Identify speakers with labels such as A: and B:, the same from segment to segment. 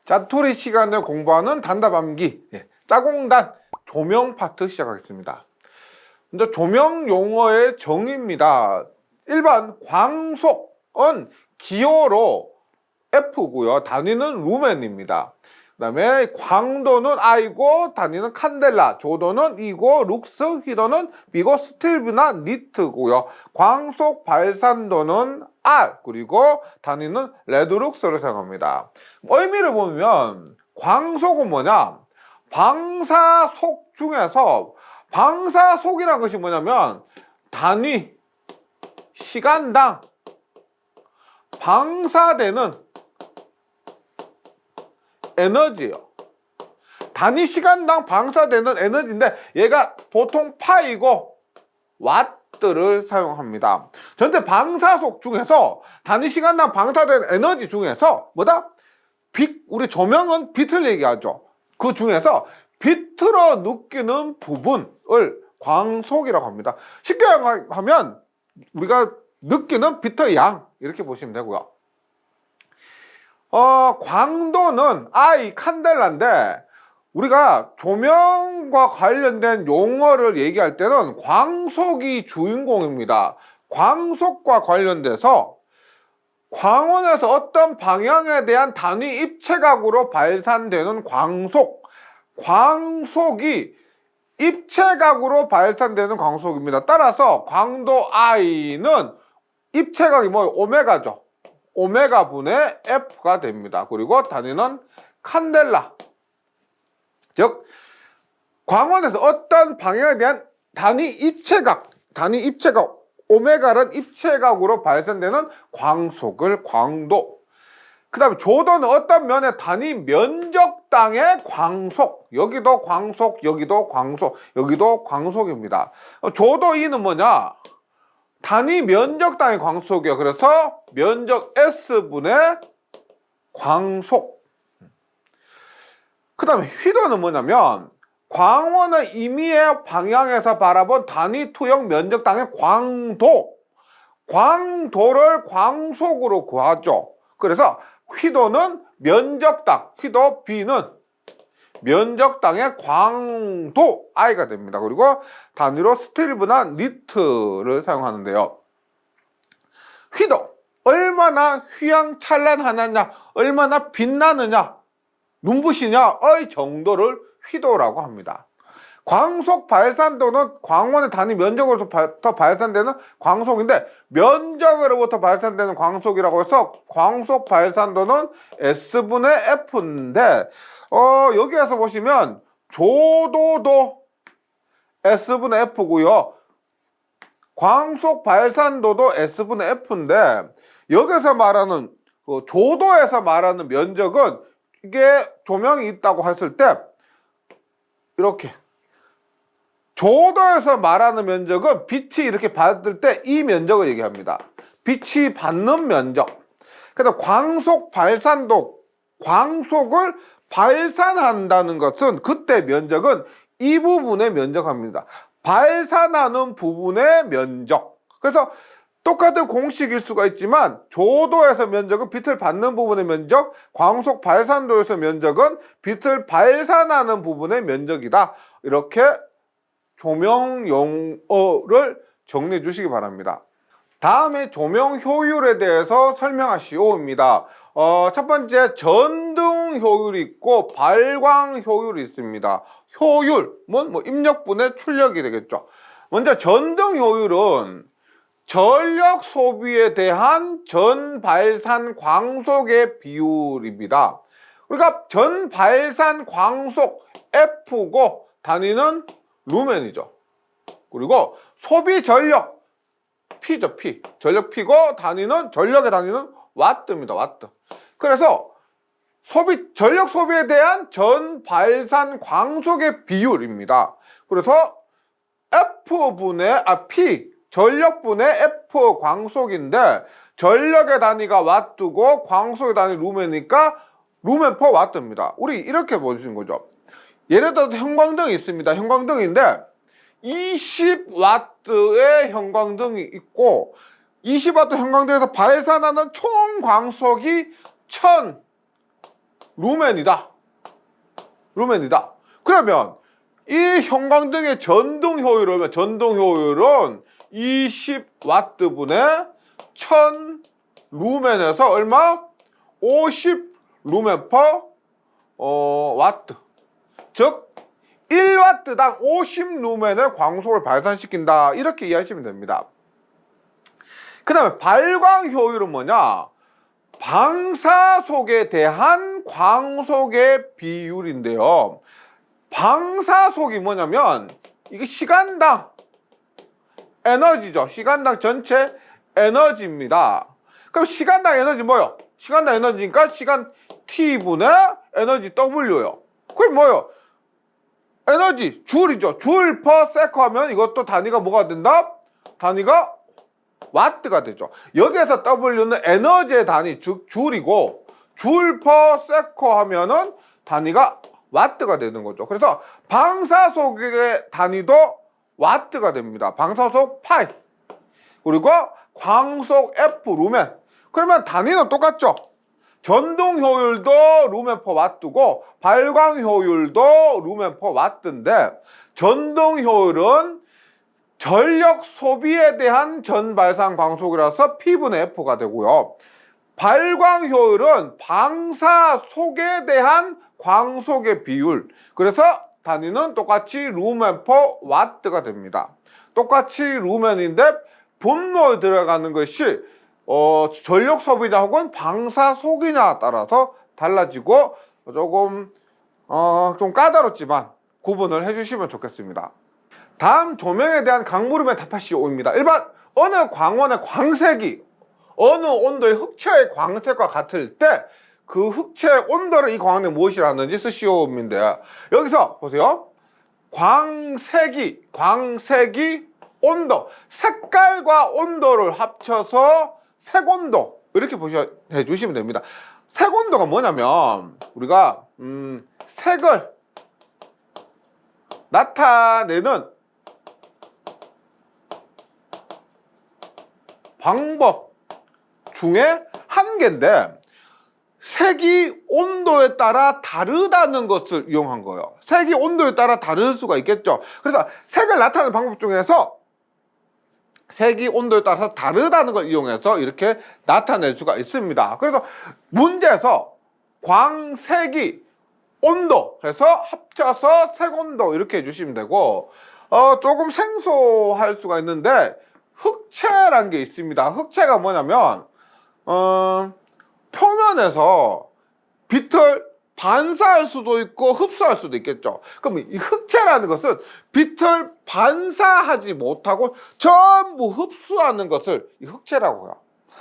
A: 자투리 시간에 공부하는 단답암기 짜공단 조명 파트 시작하겠습니다. 먼저 조명 용어의 정의입니다. 일반 광속은 기호로 F고요. 단위는 루멘입니다. 그 다음에 광도는 I고 단위는 칸델라, 조도는 E고, 룩스, 휘도는 B고, 스틸브나 니트고요. 광속 발산도는 R, 그리고 단위는 레드룩스를 사용합니다. 의미를 보면 광속은 뭐냐? 방사속 중에서 방사속이라는 것이 뭐냐면 단위 시간당 방사되는 에너지예요. 단위 시간당 방사되는 에너지인데 얘가 보통 파이고 와트를 사용합니다. 전체 방사속 중에서 단위 시간당 방사되는 에너지 중에서 뭐다? 빛, 우리 조명은 빛을 얘기하죠. 그 중에서 비틀어 느끼는 부분을 광속이라고 합니다. 쉽게 하면 우리가 느끼는 빛의 양 이렇게 보시면 되고요. 광도는 I, 칸델라인데 우리가 조명과 관련된 용어를 얘기할 때는 광속이 주인공입니다. 광속과 관련돼서 광원에서 어떤 방향에 대한 단위 입체각으로 발산되는 광속이 입체각으로 발산되는 광속입니다. 따라서 광도 I는 입체각이 오메가죠. 오메가 분의 F가 됩니다. 그리고 단위는 칸델라. 즉 광원에서 어떤 방향에 대한 단위 입체각, 오메가는 입체각으로 발생되는 광속을 광도. 그 다음에 조도는 어떤 면의 단위 면적당의 광속. 여기도 광속, 여기도 광속, 여기도 광속입니다. 조도 E는 뭐냐? 단위 면적당의 광속이요. 그래서 면적 S분의 광속. 그 다음에 휘도는 뭐냐면 광원의 임의의 방향에서 바라본 단위 투영 면적당의 광도를 광속으로 구하죠. 그래서 휘도는 면적당, 휘도 B는 면적당의 광도 I가 됩니다. 그리고 단위로 스틸브나 니트를 사용하는데요. 휘도, 얼마나 휘황찬란하느냐, 얼마나 빛나느냐, 눈부시냐의 정도를 휘도라고 합니다. 광속 발산도는 광원의 단위 면적으로부터 발산되는 광속인데 면적으로부터 발산되는 광속이라고 해서 광속 발산도는 S분의 F인데 여기에서 보시면 조도도 S분의 F고요. 광속 발산도도 S분의 F인데 여기서 말하는 조도에서 말하는 면적은 이게 조명이 있다고 했을 때 이렇게 조도에서 말하는 면적은 빛이 이렇게 받을 때 이 면적을 얘기합니다. 빛이 받는 면적. 그래서 광속 발산도, 광속을 발산한다는 것은 그때 면적은 이 부분의 면적합니다. 발산하는 부분의 면적. 그래서 똑같은 공식일 수가 있지만 조도에서 면적은 빛을 받는 부분의 면적, 광속 발산도에서 면적은 빛을 발산하는 부분의 면적이다. 이렇게 조명 용어를 정리해 주시기 바랍니다. 다음에 조명 효율에 대해서 설명하시오입니다. 첫 번째 전등 효율이 있고 발광 효율이 있습니다. 효율은 입력분의 출력이 되겠죠. 먼저 전등 효율은 전력 소비에 대한 전 발산 광속의 비율입니다. 우리가 전 발산 광속 F고 단위는 루멘이죠. 그리고 소비 전력 P죠, P. 전력 P고 전력의 단위는 와트입니다. 와트. 그래서 전력 소비에 대한 전 발산 광속의 비율입니다. 그래서 P 전력분의 F 광속인데 전력의 단위가 와트고 광속의 단위 루멘이니까 루멘 퍼 와트입니다. 우리 이렇게 보시는 거죠. 예를 들어서 형광등이 있습니다. 형광등인데 20W의 형광등이 있고 20W 형광등에서 발산하는 총 광속이 루멘이다. 루멘이다. 그러면 이 형광등의 전동 효율은 20W 분의 1000 루멘에서 얼마? 50 루멘 퍼 와트. 즉 1W당 50 루멘의 광속을 발산시킨다. 이렇게 이해하시면 됩니다. 그 다음에 발광 효율은 뭐냐? 방사속에 대한 광속의 비율인데요. 방사속이 뭐냐면 이게 시간당 에너지죠. 시간당 전체 에너지입니다. 그럼 시간당 에너지 뭐요? 시간당 에너지니까 시간 T분의 에너지 W요. 그럼 뭐요? 에너지 줄이죠. 줄 퍼 세커 하면 이것도 단위가 뭐가 된다? 단위가 와트가 되죠. 여기에서 W는 에너지의 단위, 즉 줄이고 줄 퍼 세커 하면은 단위가 와트가 되는 거죠. 그래서 방사속의 단위도 와트가 됩니다. 방사속 파이. 그리고 광속 F 루멘. 그러면 단위는 똑같죠. 전동 효율도 루멘 퍼 와트고 발광 효율도 루멘 퍼 와트인데 전동 효율은 전력 소비에 대한 전발산 광속이라서 P분의 F가 되고요. 발광 효율은 방사속에 대한 광속의 비율. 그래서 단위는 똑같이 루멘 퍼 와트가 됩니다. 똑같이 루멘인데 분모에 들어가는 것이 전력 소비냐 혹은 방사속이냐 따라서 달라지고 조금 좀 까다롭지만 구분을 해주시면 좋겠습니다. 다음 조명에 대한 강물음의 답하시오입니다. 일반 어느 광원의 광색이 어느 온도의 흑채의 광색과 같을 때 그 흑채의 온도를 이 광원에 무엇이라는지 쓰시오인데 여기서 보세요. 광색이 온도, 색깔과 온도를 합쳐서 색온도 이렇게 해주시면 됩니다. 색온도가 뭐냐면 우리가 색을 나타내는 방법 중에 한 개인데 색이 온도에 따라 다르다는 것을 이용한 거예요. 색이 온도에 따라 다를 수가 있겠죠. 그래서 색을 나타내는 방법 중에서 색이 온도에 따라서 다르다는 걸 이용해서 이렇게 나타낼 수가 있습니다. 그래서 문제에서 광색이 온도 해서 합쳐서 색온도 이렇게 해주시면 되고 조금 생소할 수가 있는데 흑채란 게 있습니다. 흑채가 뭐냐면 표면에서 빛을 반사할 수도 있고 흡수할 수도 있겠죠. 그럼 이 흑채라는 것은 빛을 반사하지 못하고 전부 흡수하는 것을 이 흑채라고 해요.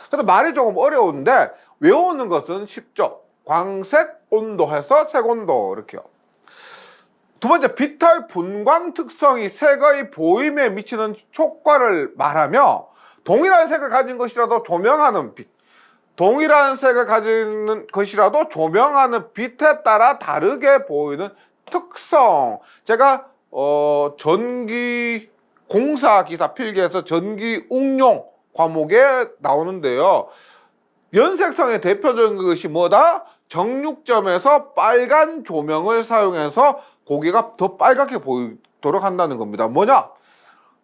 A: 그래서 말이 조금 어려운데 외우는 것은 쉽죠. 광색 온도 해서 색온도 이렇게요. 두 번째, 빛의 분광 특성이 색의 보임에 미치는 효과를 말하며 동일한 색을 가진 것이라도 조명하는 빛, 동일한 색을 가지는 것이라도 조명하는 빛에 따라 다르게 보이는 특성. 제가 전기 공사 기사 필기에서 전기 응용 과목에 나오는데요. 연색성의 대표적인 것이 뭐다? 정육점에서 빨간 조명을 사용해서 고기가 더 빨갛게 보이도록 한다는 겁니다. 뭐냐?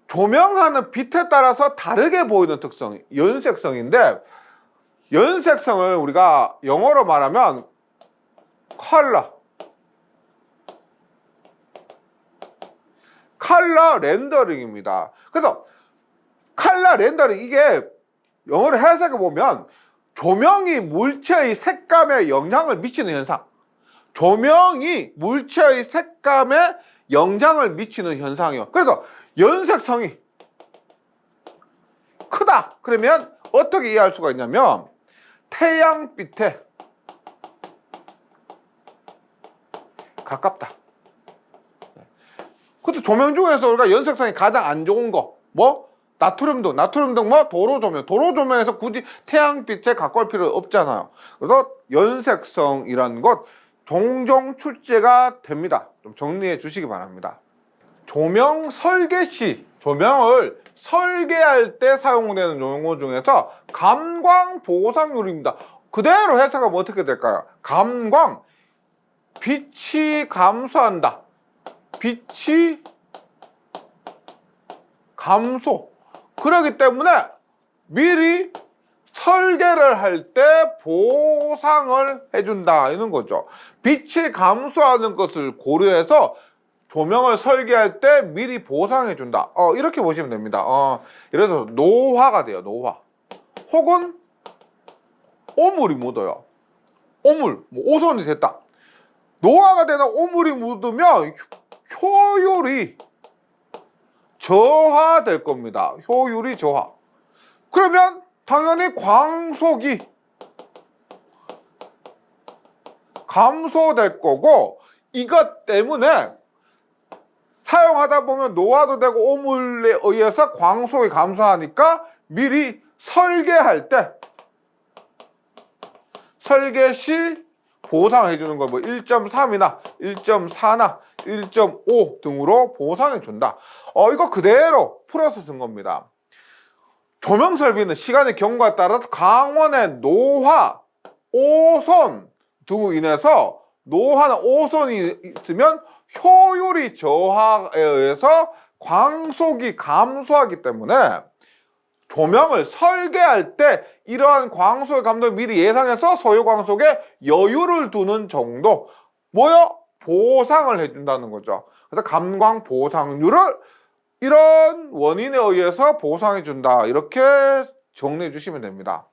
A: 조명하는 빛에 따라서 다르게 보이는 특성이 연색성인데 연색성을 우리가 영어로 말하면 컬러 렌더링입니다. 그래서 컬러 렌더링 이게 영어로 해석해 보면 조명이 물체의 색감에 영향을 미치는 현상. 조명이 물체의 색감에 영향을 미치는 현상이요. 그래서 연색성이 크다. 그러면 어떻게 이해할 수가 있냐면 태양빛에 가깝다. 그것도 조명 중에서 우리가 연색성이 가장 안 좋은 거 뭐? 나트륨등 뭐? 도로조명에서 굳이 태양빛에 가까울 필요 없잖아요. 그래서 연색성이라는 것 종종 출제가 됩니다. 좀 정리해 주시기 바랍니다. 조명 설계 시 조명을 설계할 때 사용되는 용어 중에서 감광 보상률입니다. 그대로 해석하면 어떻게 될까요? 감광, 빛이 감소한다. 빛이 감소. 그렇기 때문에 미리 설계를 할 때 보상을 해준다 이런 거죠. 빛이 감소하는 것을 고려해서 조명을 설계할 때 미리 보상해준다. 이렇게 보시면 됩니다. 예를 들어서 노화가 돼요. 노화. 혹은 오물이 묻어요. 오물, 뭐 오손이 됐다. 노화가 되나 오물이 묻으면 효율이 저하될 겁니다. 효율이 저하. 그러면 당연히 광속이 감소될 거고, 이것 때문에 사용하다 보면 노화도 되고 오물에 의해서 광속이 감소하니까 미리 설계할 때 설계 시 보상해 주는 거, 뭐 1.3이나 1.4나 1.5 등으로 보상해 준다. 이거 그대로 풀어서 쓴 겁니다. 조명 설비는 시간의 경과에 따라서 강원의 노화, 오손 등으로 인해서 노화나 오손이 있으면 효율이 저하에 의해서 광속이 감소하기 때문에 조명을 설계할 때 이러한 광속의 감소를 미리 예상해서 소요 광속에 여유를 두는 정도 보상을 해준다는 거죠. 그래서 감광 보상률을 이런 원인에 의해서 보상해준다, 이렇게 정리해 주시면 됩니다.